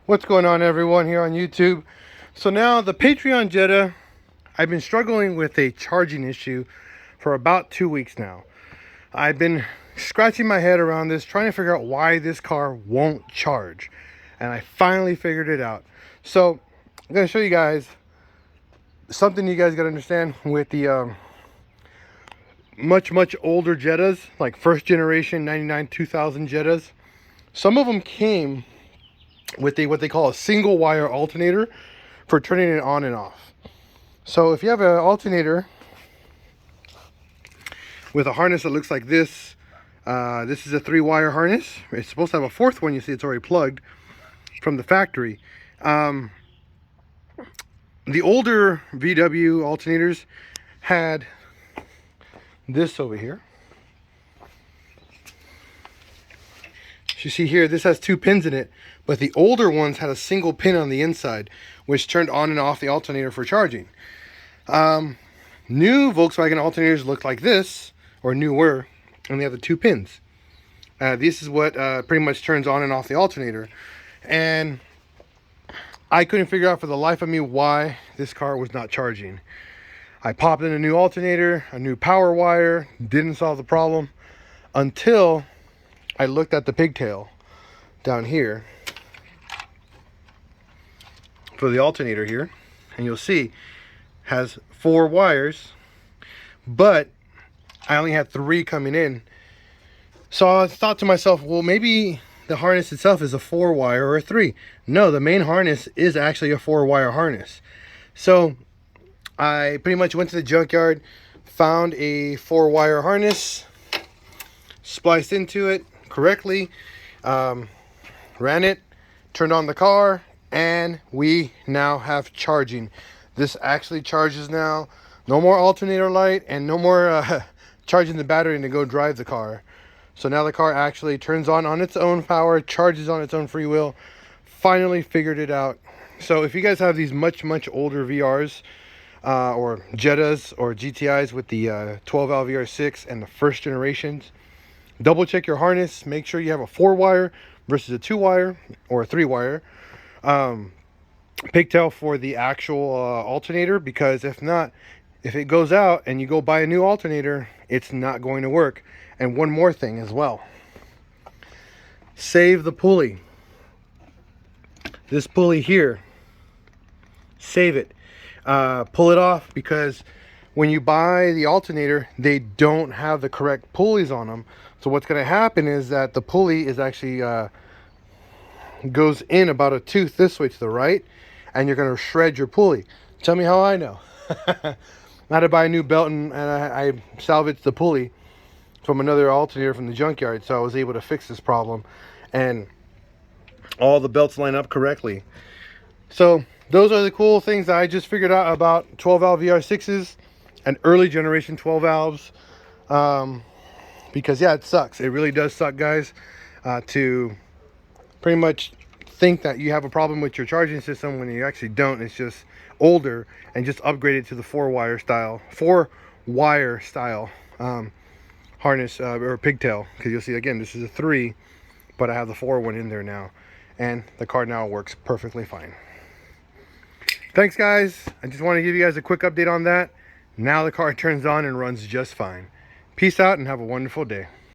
What's going on, everyone, here on YouTube? So now the Patreon Jetta, I've been struggling with a charging issue for about 2 weeks now. I've been scratching my head around this, trying to figure out why this car won't charge, and I finally figured it out. So I'm going to show you guys something you guys got to understand with the much older Jettas, like first generation 99 2000 Jettas. Some of them came with what they call a single wire alternator for turning it on and off. So if you have an alternator with a harness that looks like this, this is a 3-wire harness. It's supposed to have a 4th one. You see it's already plugged from the factory. The older VW alternators had this over here. You see here, this has 2 pins in it, but the older ones had a single pin on the inside, which turned on and off the alternator for charging. New Volkswagen alternators look like this, or newer, and they have the 2 pins. This is what pretty much turns on and off the alternator. And I couldn't figure out for the life of me why this car was not charging. I popped in a new alternator, a new power wire, didn't solve the problem until I looked at the pigtail down here for the alternator here, and you'll see has 4 wires, but I only had 3 coming in. So I thought to myself, well, maybe the harness itself is a 4-wire or a 3. No, the main harness is actually a 4-wire harness. So I pretty much went to the junkyard, found a 4-wire harness, spliced into it correctly, ran it, turned on the car, and we now have charging. This actually charges now. No more alternator light and no more charging the battery to go drive the car. So now the car actually turns on its own power, charges on its own free will. Finally figured it out. So if you guys have these much older VRs or Jettas or GTIs with the 12-valve VR6 and the first generations, double check your harness. Make sure you have a 4-wire versus a 2-wire or a 3-wire pigtail for the actual alternator, because if not, if it goes out and you go buy a new alternator, it's not going to work. And one more thing as well, save the pulley. This pulley here, save it, pull it off, because when you buy the alternator, they don't have the correct pulleys on them. So what's going to happen is that the pulley is actually goes in about a tooth this way to the right, and you're going to shred your pulley. Tell me how I know. I had to buy a new belt, and I salvaged the pulley from another alternator from the junkyard, so I was able to fix this problem, and all the belts line up correctly. So those are the cool things that I just figured out about 12-valve VR6s and early generation 12 valves. Because yeah, it sucks. It really does suck, guys, to pretty much think that you have a problem with your charging system when you actually don't. It's just older, and just upgrade it to the 4-wire style harness or pigtail, because you'll see again this is a 3, but I have the 4 one in there now, and the car now works perfectly fine. Thanks, guys. I just want to give you guys a quick update on that. Now the car turns on and runs just fine. Peace out and have a wonderful day.